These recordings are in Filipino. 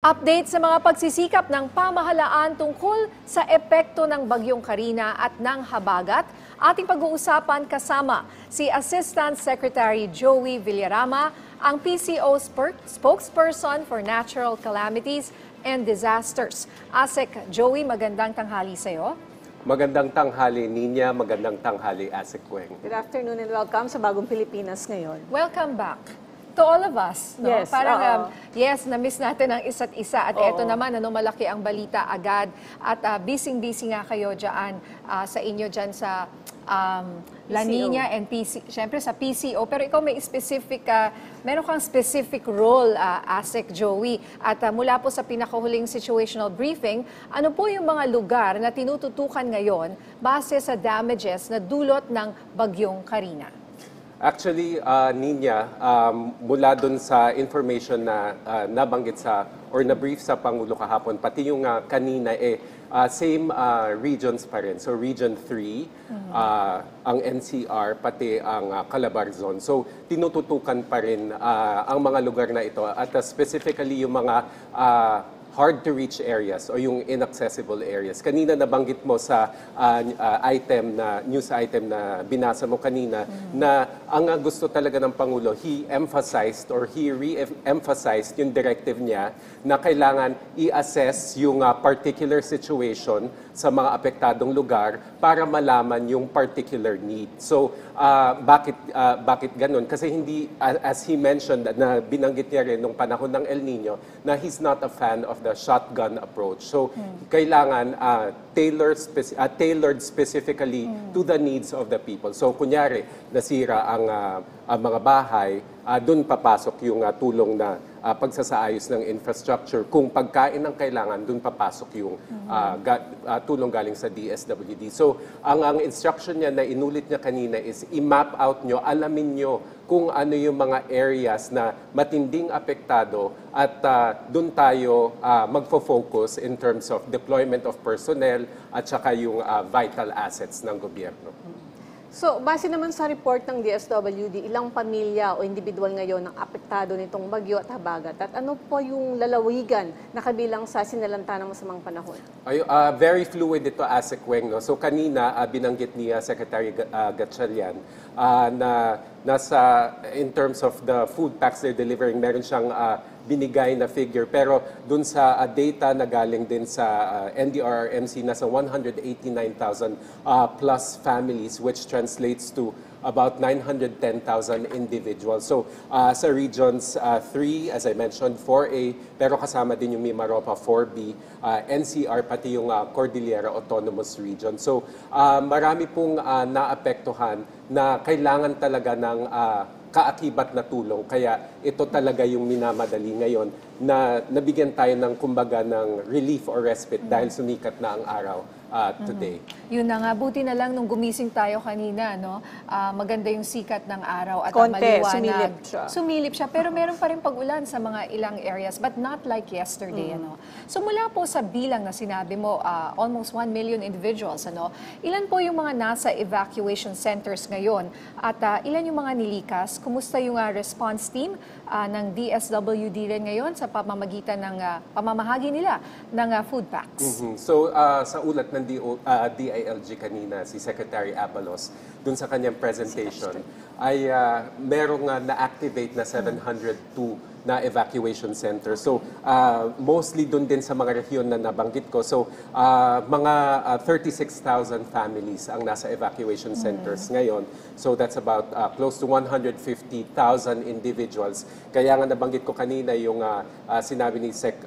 Update sa mga pagsisikap ng pamahalaan tungkol sa epekto ng Bagyong Karina at ng habagat. Ating pag-uusapan kasama si Assistant Secretary Joey Villarama, ang PCO spokesperson for Natural Calamities and Disasters. ASEC Joey, magandang tanghali sa iyo. Magandang tanghali, Nina. Magandang tanghali, ASEC Weng. Good afternoon and welcome sa Bagong Pilipinas ngayon. Welcome back to all of us. No? Yes, Parang, yes, na-miss natin ang isa't isa. At eto naman, malaki ang balita agad. At busy-busy nga kayo dyan, sa inyo dyan sa La Nina and syempre sa PCO. Pero ikaw may specific, meron kang specific role, ASEC Joey. At mula po sa pinakahuling situational briefing, ano po yung mga lugar na tinututukan ngayon base sa damages na dulot ng Bagyong Karina? Actually, Nina, mula dun sa information na nabanggit sa or na-brief sa Pangulo kahapon, pati yung kanina, same regions pa rin. So Region 3, ang NCR, pati ang Calabarzon. So tinututukan pa rin ang mga lugar na ito at specifically yung mga hard-to-reach areas o yung inaccessible areas. Kanina nabanggit mo sa news item na binasa mo kanina na ang gusto talaga ng Pangulo, he emphasized or he re-emphasized yung directive niya na kailangan i-assess yung particular situation sa mga apektadong lugar para malaman yung particular need. So, bakit ganun? Kasi hindi, as he mentioned, na binanggit niya rin nung panahon ng El Nino, na he's not a fan of the shotgun approach. So, kailangan tailored specifically to the needs of the people. So, kunyari, nasira ang mga bahay, doon papasok yung tulong na pagsasaayos ng infrastructure. Kung pagkain ang kailangan, doon papasok yung tulong galing sa DSWD. So, ang instruction niya na inulit niya kanina is i-map out nyo, alamin nyo kung ano yung mga areas na matinding apektado at doon tayo magfo-focus in terms of deployment of personnel at saka yung vital assets ng gobyerno. So, base naman sa report ng DSWD, ilang pamilya o individual ngayon ang apektado nitong bagyo at habagat? At ano po yung lalawigan na kabilang sa sinalanta ng masamang panahon? Very fluid ito, ASEC Weng. No? So, kanina binanggit ni Secretary Gatchalian na nasa, in terms of the food packs they're delivering, meron siyang binigay na figure. Pero dun sa data na galing din sa NDRRMC, nasa 189,000 plus families, which translates to about 910,000 individuals. So sa regions 3, as I mentioned, 4A, pero kasama din yung Mimaropa 4B, NCR, pati yung Cordillera Autonomous Region. So marami pong naapektuhan na kailangan talaga ng kaakibat na tulong. Kaya ito talaga yung minamadali ngayon na nabigyan tayo ng kumbaga ng relief or respite dahil sumikat na ang araw today. Yun na nga, buti na lang nung gumising tayo kanina, no? Maganda yung sikat ng araw at Konti, maliwanag. sumilip siya. Pero meron pa rin pag-ulan sa mga ilang areas, but not like yesterday. Ano? So mula po sa bilang na sinabi mo, almost 1 million individuals, ano? Ilan po yung mga nasa evacuation centers ngayon? At ilan yung mga nilikas? Kumusta yung response team ng DSWD rin ngayon sa pamamagitan ng pamamahagi nila ng food packs? So sa ulat ng DILG kanina, si Secretary Abalos, dun sa kanyang presentation, ay merong na-activate na 702 na evacuation center. So, mostly dun din sa mga rehiyon na nabanggit ko. So, mga 36,000 families ang nasa evacuation centers ngayon. So, that's about close to 150,000 individuals. Kaya nga nabanggit ko kanina yung sinabi ni Sec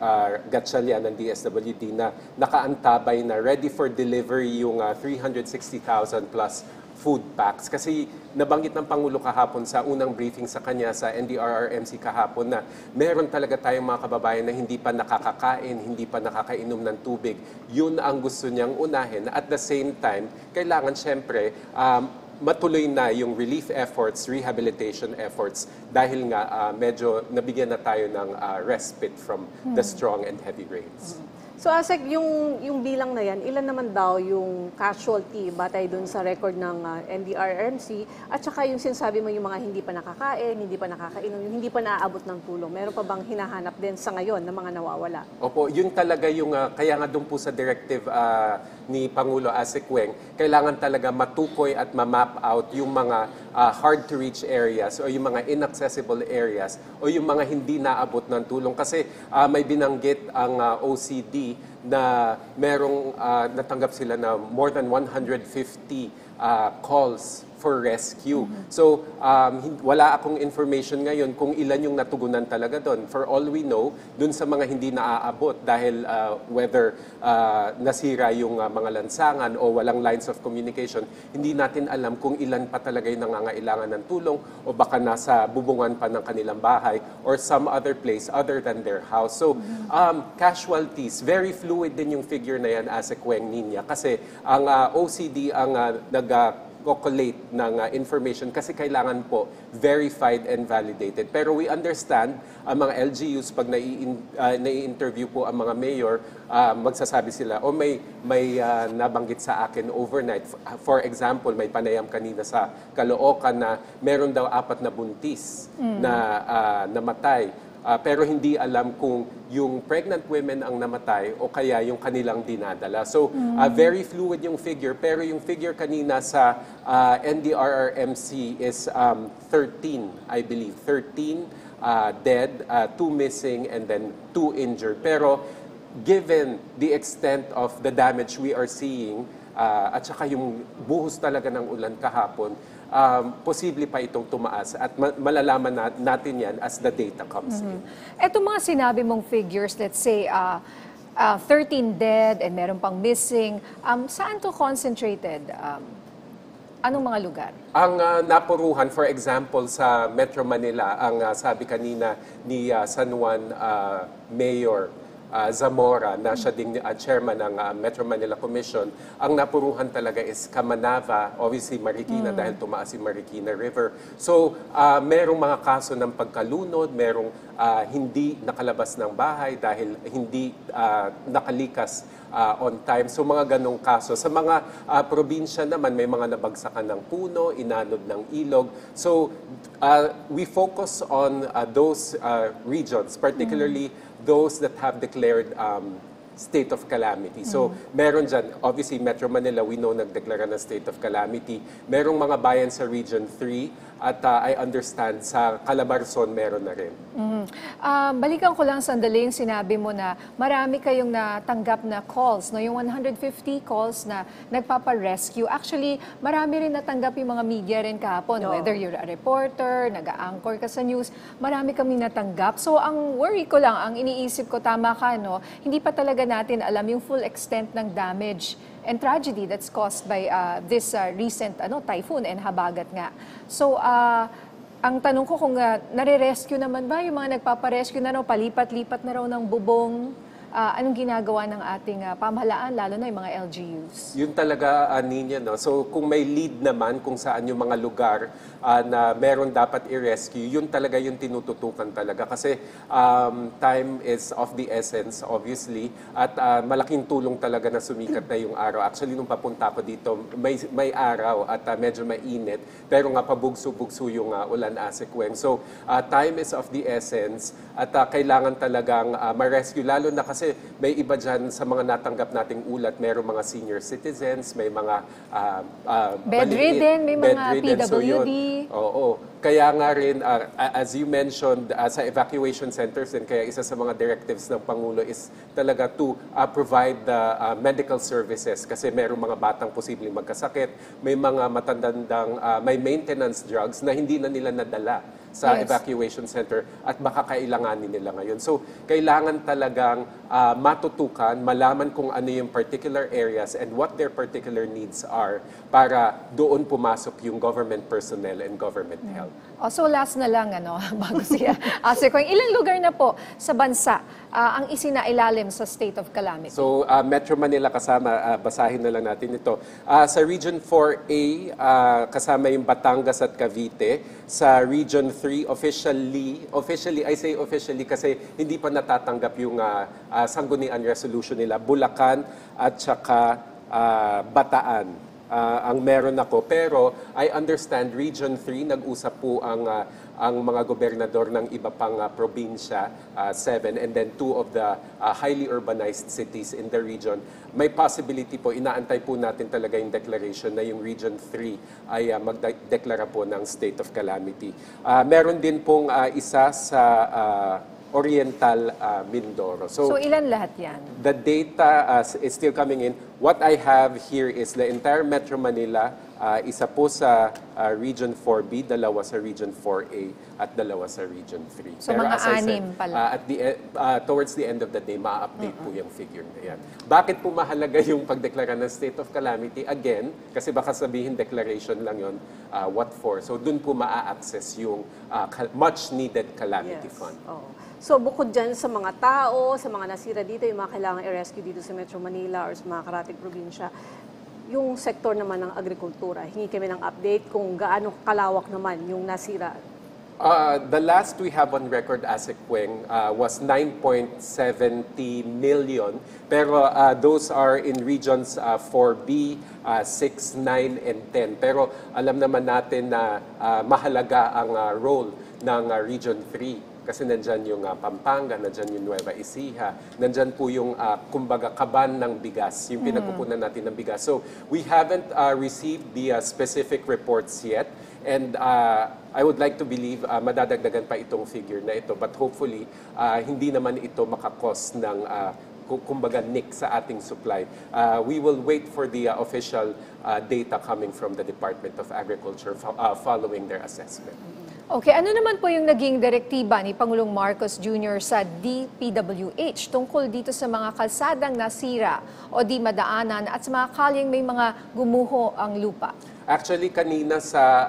Gatchalian ng DSWD na nakaantabay na ready for delivery yung 360,000 plus food packs. Kasi nabanggit ng Pangulo kahapon sa unang briefing sa kanya sa NDRRMC kahapon na meron talaga tayong mga kababayan na hindi pa nakakakain, hindi pa nakakainom ng tubig. Yun ang gusto niyang unahin. At the same time, kailangan syempre matuloy na yung relief efforts, rehabilitation efforts dahil nga medyo nabigyan na tayo ng respite from the strong and heavy rains. So Asek, yung bilang na yan, ilan naman daw yung casualty batay dun sa record ng NDRRMC at saka yung sinasabi mo yung mga hindi pa nakakain, hindi pa nakakainom, yung hindi pa naaabot ng tulong. Meron pa bang hinahanap din sa ngayon ng mga nawawala? Opo, yun talaga yung, kaya nga doon po sa directive ni Pangulo Asik Weng, kailangan talaga matukoy at ma-map out yung mga hard-to-reach areas o yung mga inaccessible areas o yung mga hindi naabot ng tulong. Kasi may binanggit ang OCD na merong natanggap sila na more than 150 calls for rescue. So, wala akong information ngayon kung ilan yung natugunan talaga doon. For all we know, doon sa mga hindi naaabot dahil whether nasira yung mga lansangan o walang lines of communication, hindi natin alam kung ilan pa talaga yung nangangailangan ng tulong o baka nasa bubungan pa ng kanilang bahay or some other place other than their house. So, casualties, very fluid din yung figure na yan, Asek Weng Ninya, kasi ang OCD ang collate ng information kasi kailangan po verified and validated. Pero we understand ang mga LGUs pag nai-interview po ang mga mayor, magsasabi sila, may nabanggit sa akin overnight. For example, may panayam kanina sa Caloocan na meron daw 4 na buntis na namatay. Pero hindi alam kung yung pregnant women ang namatay o kaya yung kanilang dinadala. So, very fluid yung figure. Pero yung figure kanina sa NDRRMC is 13, I believe. 13 dead, 2 missing, and then 2 injured. Pero given the extent of the damage we are seeing, at saka yung buhos talaga ng ulan kahapon, posible pa itong tumaas at malalaman natin yan as the data comes in. Etong mga sinabi mong figures, let's say 13 dead and meron pang missing, saan to concentrated? Anong mga lugar? Ang napuruhan, for example, sa Metro Manila, ang sabi kanina ni San Juan Mayor Zamora, na siya ding chairman ng Metro Manila Commission, ang napuruhan talaga is Kamanava, obviously Marikina dahil tumaas yung Marikina River. So, merong mga kaso ng pagkalunod, merong hindi nakalabas ng bahay dahil hindi nakalikas on time. So, mga ganong kaso. Sa mga probinsya naman, may mga nabagsakan ng puno, inanod ng ilog. So, we focus on those regions, particularly those that have declared state of calamity. So, meron dyan, obviously, Metro Manila, we know nagdeklara ng state of calamity. Merong mga bayan sa Region 3 at I understand sa Calabarzon meron na rin. Balikan ko lang sandali yung sinabi mo na marami kayong natanggap na calls, no? Yung 150 calls na nagpapa-rescue. Actually, marami rin natanggap yung mga media rin kahapon. No. Whether you're a reporter, nag-a-anchor ka sa news, marami kami natanggap. So, ang worry ko lang, ang iniisip ko, tama ka, no? Hindi pa talaga natin alam yung full extent ng damage and tragedy that's caused by this recent typhoon and habagat nga. So, ang tanong ko kung nare-rescue naman ba yung mga nagpaparescue na raw, palipat-lipat na raw ng bubong, anong ginagawa ng ating pamahalaan, lalo na yung mga LGUs? Yun talaga, Ninya, no? So, kung may lead naman kung saan yung mga lugar na meron dapat i-rescue, yun talaga yung tinututukan talaga. Kasi time is of the essence, obviously, at malaking tulong talaga na sumikat na yung araw. Actually, nung papunta ko dito, may araw at medyo mainit, pero nga pabugso-bugso yung ulan, Asik Weng. So, time is of the essence at kailangan talagang ma-rescue, lalo na kasi may iba dyan sa mga natanggap nating ulat, mayroong mga senior citizens, may mga bedridden, may mga bedridden. So PWD. yun, oo. Kaya nga rin, as you mentioned, sa evacuation centers, and kaya isa sa mga directives ng Pangulo is talaga to provide the medical services kasi mayroong mga batang posibleng magkasakit, may mga matandang, may maintenance drugs na hindi na nila nadala sa evacuation center at baka kailanganin nila ngayon. So, kailangan talagang matutukan, malaman kung ano yung particular areas and what their particular needs are para doon pumasok yung government personnel and government help. So last na lang, bago siya. Asik Weng, ilang lugar na po sa bansa ang isinailalim sa state of calamity? So, Metro Manila kasama, basahin na lang natin ito. Sa Region 4A, kasama yung Batangas at Cavite. Sa Region 3, officially, I say officially kasi hindi pa natatanggap yung sanggunian resolution nila, Bulacan at saka Bataan. Ang meron ako. Pero I understand Region 3, nag-usap po ang mga gobernador ng iba pang probinsya, 7, and then 2 of the highly urbanized cities in the region. May possibility po, inaantay po natin talaga yung declaration na yung Region 3 ay magdeklara po ng state of calamity. Meron din pong isa sa Oriental Mindoro. So ilan lahat yan? The data is still coming in. What I have here is the entire Metro Manila, isa po sa Region 4B, dalawa sa Region 4A, at dalawa sa Region 3. So mga as I said, 6 pala. towards the end of the day, ma-update po yung figure na yan. Bakit po mahalaga yung pagdeklara ng state of calamity? Again, kasi baka sabihin declaration lang yun, what for? So dun po ma-access yung much needed calamity fund. Oo. So bukod dyan sa mga tao, sa mga nasira dito, yung mga kailangan i-rescue dito sa Metro Manila or sa mga karating probinsya, yung sektor naman ng agrikultura, hingi kami ng update kung gaano kalawak naman yung nasira. The last we have on record, Asikweng, was 9.70 million. Pero those are in regions 4B, 6, 9, and 10. Pero alam naman natin na mahalaga ang role ng Region 3. Kasi nandyan yung Pampanga, nandyan yung Nueva Ecija, nandyan po yung, kumbaga, kaban ng bigas, yung pinagkukunan natin ng bigas. So, we haven't received the specific reports yet. And I would like to believe madadagdagan pa itong figure na ito. But hopefully, hindi naman ito makakos ng kumbaga nick sa ating supply. We will wait for the official data coming from the Department of Agriculture following their assessment. Okay, ano naman po yung naging direktiba ni Pangulong Marcos Jr. sa DPWH tungkol dito sa mga kalsadang nasira o di madaanan at sa mga kalyeng may mga gumuho ang lupa? Actually, kanina sa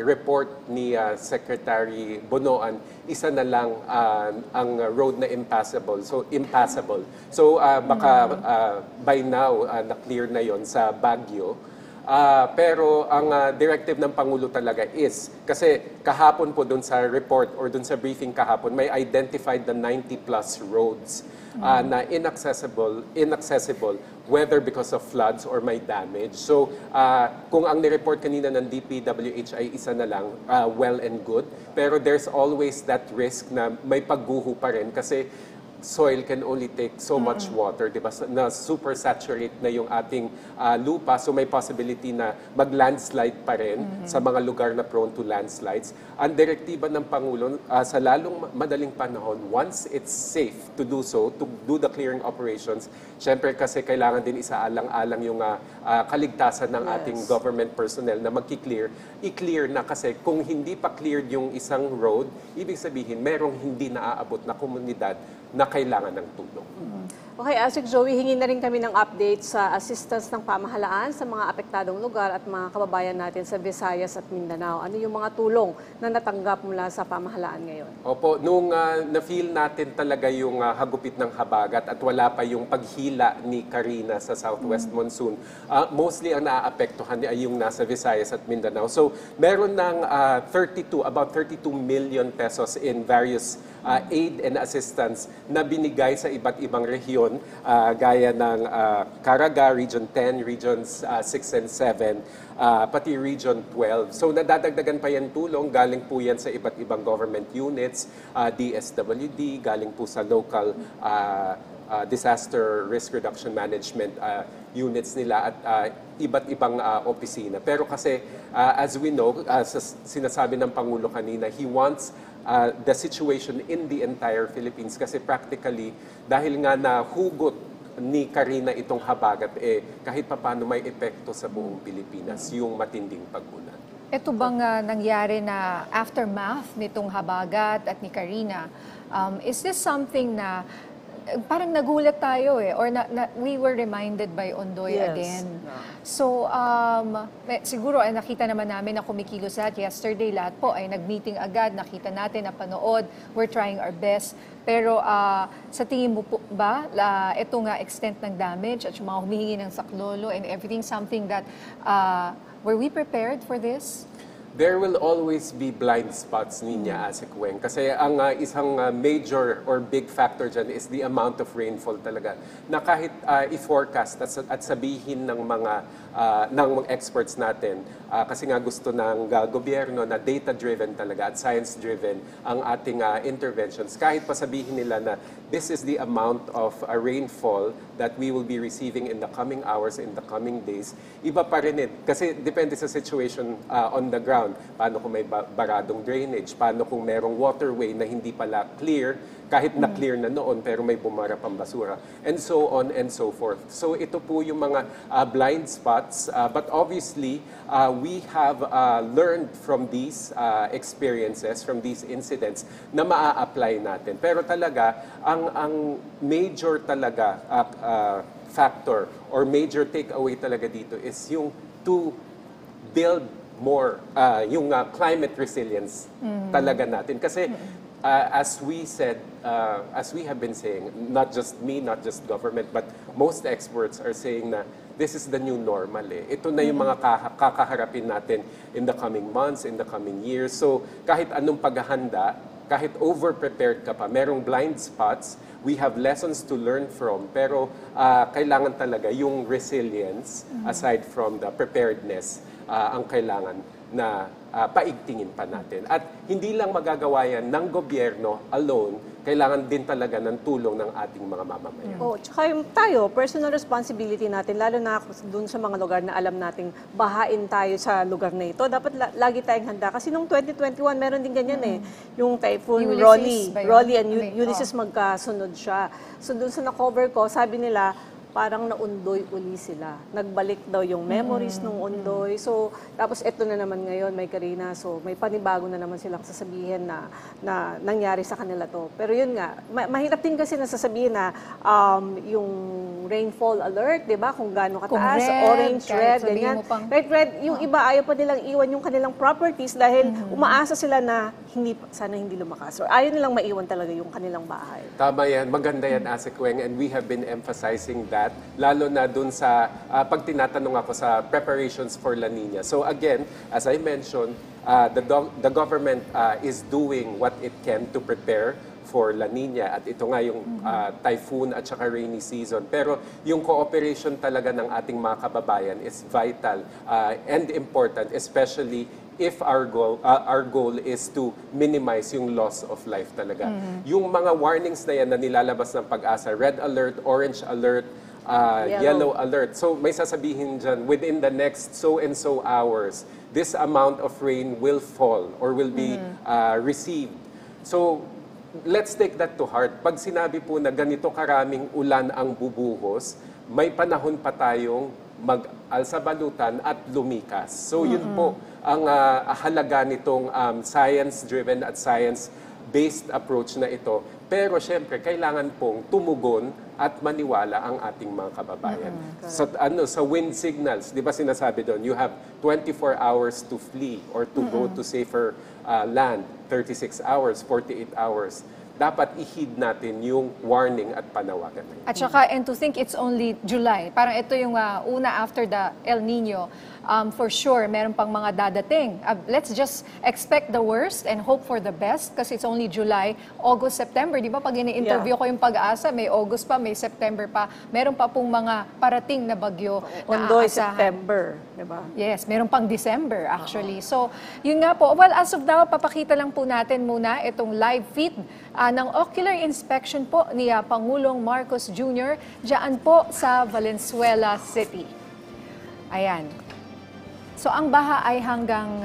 report ni Secretary Bonoan, isa na lang ang road na impassable. So, baka by now, na-clear na yon sa Baguio. Pero ang directive ng Pangulo talaga is, kasi kahapon po dun sa report or dun sa briefing kahapon, may identified the 90 plus roads na inaccessible whether because of floods or may damage. So kung ang ni-report kanina ng DPWH ay isa na lang, well and good. Pero there's always that risk na may pagguho pa rin kasi soil can only take so much water, di ba? Na super saturate na yung ating lupa, so may possibility na mag-landslide pa rin sa mga lugar na prone to landslides. Ang direktiba ng Pangulo, sa lalong madaling panahon, once it's safe to do so, to do the clearing operations, syempre kasi kailangan din isaalang-alang yung kaligtasan ng ating government personnel na magki-clear, i-clear na kasi kung hindi pa cleared yung isang road, ibig sabihin merong hindi naaabot na komunidad na kailangan ng tulong. Okay, Asik Joey, hingin na rin kami ng update sa assistance ng pamahalaan sa mga apektadong lugar at mga kababayan natin sa Visayas at Mindanao. Ano yung mga tulong na natanggap mula sa pamahalaan ngayon? Opo, nung na-feel natin talaga yung hagupit ng habagat at wala pa yung paghila ni Karina sa Southwest Monsoon, mostly ang naaapektuhan ay yung nasa Visayas at Mindanao. So, meron ng about 32 million pesos in various aid and assistance na binigay sa iba't ibang rehiyon gaya ng Caraga, Region 10, Regions 6 and 7, pati Region 12. So nadadagdagan pa yan tulong, galing po yan sa iba't ibang government units, DSWD, galing po sa local disaster risk reduction management units nila at iba't ibang opisina. Pero kasi as we know, sinasabi ng Pangulo kanina, he wants the situation in the entire Philippines kasi practically dahil nga nahugot ni Karina itong habagat kahit papaano may epekto sa buong Pilipinas yung matinding pag-ulan. Ito bang nangyari na aftermath nitong habagat at ni Karina, is this something na parang nagulat tayo or we were reminded by Ondoy Yes. again. So, siguro ay nakita naman namin na kumikilos lahat. Yesterday, lahat po ay nag-meeting agad. Nakita natin, napanood. We're trying our best. Pero sa tingin mo po ba, ito nga extent ng damage at yung mga humihingi ng saklolo and everything, something that, were we prepared for this? There will always be blind spots, Ninya Asikweng. Kasi ang isang major or big factor dyan is the amount of rainfall talaga. Na kahit i-forecast at sabihin ng mga experts natin, kasi nga gusto ng gobyerno na data-driven talaga at science-driven ang ating interventions. Kahit pa sabihin nila na this is the amount of rainfall that we will be receiving in the coming hours, in the coming days, iba pa rin kasi depende sa situation on the ground. Paano kung may baradong drainage? Paano kung merong waterway na hindi pala clear, kahit na clear na noon pero may bumara pang basura? And so on and so forth. So ito po yung mga blind spots. But obviously, we have learned from these experiences, from these incidents, na maa-apply natin. Pero talaga, ang major talaga factor or major takeaway talaga dito is yung to build more yung climate resilience talaga natin. Kasi as we said, as we have been saying, not just me, not just government, but most experts are saying na this is the new normal. Ito na yung mga kakaharapin natin in the coming months, in the coming years. So kahit anong paghahanda, kahit over-prepared ka pa, merong blind spots, we have lessons to learn from, pero kailangan talaga yung resilience, aside from the preparedness, ang kailangan na paigtingin pa natin. At hindi lang magagawa yan ng gobyerno alone, kailangan din talaga ng tulong ng ating mga mamamayan. Tsaka yung tayo, personal responsibility natin, lalo na dun sa mga lugar na alam nating bahain tayo sa lugar na ito, dapat lagi tayong handa. Kasi nung 2021, meron din ganyan yung typhoon Rolly and Ulysses magkasunod siya. So dun sa na-cover ko, sabi nila, parang naundoy uli sila. Nagbalik daw yung memories nung undoy. So, tapos eto na naman ngayon, may Karina. So, may panibago na naman silang sasabihin na nangyari sa kanila to. Pero yun nga, mahirap din kasi nasasabihin na yung rainfall alert, di ba? Kung gaano kataas, orange, red, ganyan. Kahit red, yung iba ayaw pa nilang iwan yung kanilang properties dahil umaasa sila na sana hindi lumakas. Or ayaw nilang maiwan talaga yung kanilang bahay. Tama yan. Maganda yan, Asikweng. And we have been emphasizing that, lalo na dun sa pag tinatanong ako sa preparations for La Nina. So again, as I mentioned, the government is doing what it can to prepare for La Nina. At ito nga yung typhoon at saka rainy season. Pero yung cooperation talaga ng ating mga kababayan is vital and important, especially if our goal is to minimize yung loss of life talaga. Yung mga warnings na yan na nilalabas ng Pag-asa, red alert, orange alert, yellow alert. So may sasabihin dyan, within the next so and so hours, this amount of rain will fall or will be received. So let's take that to heart. Pag sinabi po na ganito karaming ulan ang bubuhos, may panahon pa tayong mag-alsabalutan at lumikas. So yun po ang halaga nitong science-driven at science-based approach na ito. Pero syempre, kailangan pong tumugon at maniwala ang ating mga kababayan. Sa wind signals, di ba sinasabi doon, you have 24 hours to flee or to go to safer land, 36 hours, 48 hours. Dapat i-heed natin yung warning at panawagan. At saka, and to think it's only July. Parang ito yung una after the El Nino. For sure, meron pang mga dadating. Let's just expect the worst and hope for the best kasi it's only July, August, September. Di ba pag ini-interview ko yung Pag-asa, may August pa, may September pa. Meron pa pong mga parating na bagyo na Ondoy, aasahan. September, di ba? Yes, meron pang December actually. So, yun nga po. Well, as of now, papakita lang po natin muna itong live feed ng ocular inspection po ni Pangulong Marcos Jr. Diyan po sa Valenzuela City. Ayan. So, ang baha ay hanggang...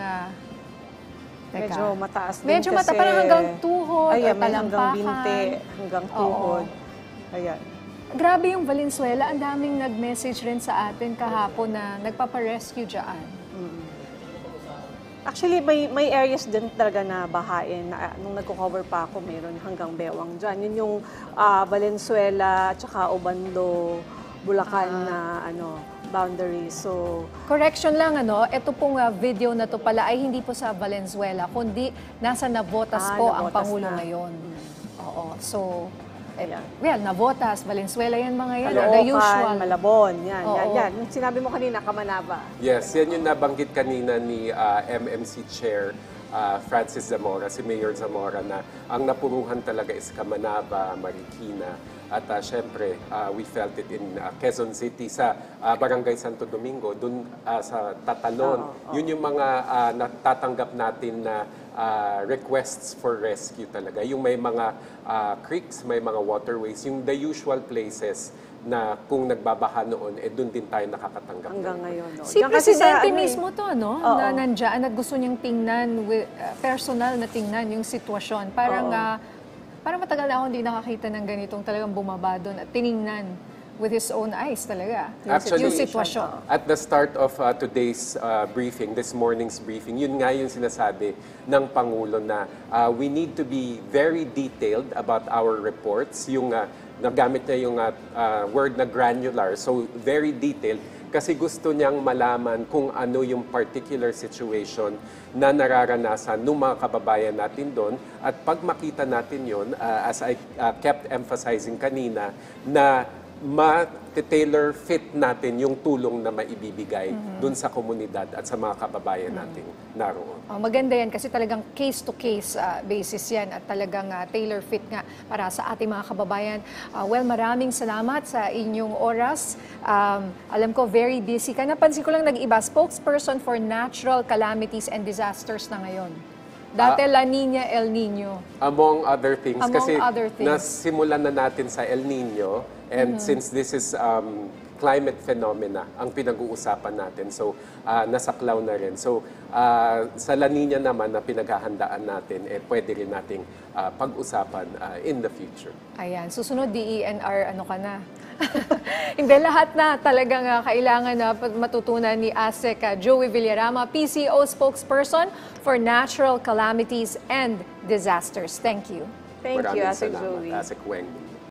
Medyo mataas din medyo kasi... parang hanggang tuhod Ayan, or may hanggang talampakan. binte, hanggang tuhod. Ayan. Grabe yung Valenzuela. Ang daming nag-message rin sa atin kahapon na nagpaparescue dyan. Actually, may areas din talaga na bahain. Na, nung nagko-cover pa ako, mayroon hanggang Bewang dyan. Yun yung Valenzuela, tsaka Obando, Bulacan na boundary. So, Correction lang, ito pong video na to pala ay hindi po sa Valenzuela, kundi nasa Navotas po ang Navotas Pangulo na. ngayon. Oo, so, Ayan. well, Navotas, Valenzuela yan mga yan, the Caloocan, usual. Malabon, yan, Oo. yan. Yung sinabi mo kanina, Kamanaba. Yes, yan yung nabanggit kanina ni MMC Chair Francis Zamora, si Mayor Zamora, na ang napuruhan talaga is Kamanaba, Marikina, at syempre, we felt it in Quezon City sa Barangay Santo Domingo, dun sa Tatalon. Yun yung mga natatanggap natin na requests for rescue talaga. Yung may mga creeks, may mga waterways, yung the usual places na kung nagbabaha noon, dun din tayo nakakatanggap. Hanggang ngayon. No? Si Diyan kasi Presidente sa, mismo to, na nandyan at gusto niyang tingnan, personal na tingnan yung sitwasyon. Parang matagal na ako hindi nakakita ng ganitong talagang bumaba doon at tiningnan with his own eyes talaga Actually, yung sitwasyon. At the start of today's briefing, this morning's briefing, yun nga yung sinasabi ng Pangulo na we need to be very detailed about our reports. Yung nagamit niya yung word na granular, so very detailed, kasi gusto niyang malaman kung ano yung particular situation na nararanasan ng mga kababayan natin doon. At pag makita natin yun, as I kept emphasizing kanina, na ma-tailor fit natin yung tulong na maibibigay doon sa komunidad at sa mga kababayan nating naroon. Maganda yan kasi talagang case-to-case basis yan at talagang tailor fit nga para sa ating mga kababayan. Well, maraming salamat sa inyong oras. Alam ko, very busy ka. Napansin ko lang nag-iba, spokesperson for natural calamities and disasters na ngayon. Dati La Nina, El Nino. Among other things. Among Kasi other things. nasimulan na natin sa El Nino, and since this is climate phenomena ang pinag-uusapan natin, so nasaklaw na rin. So sa La Nina naman na pinaghahandaan natin, pwede rin nating pag-usapan in the future. Ayan, susunod DENR, ano ka na? Hindi, lahat na talagang kailangan na matutunan ni ASEC Joey Villarama, PCO spokesperson for natural calamities and disasters. Thank you. Thank you, Maraming Ate salamat, Joey. Asik Weng.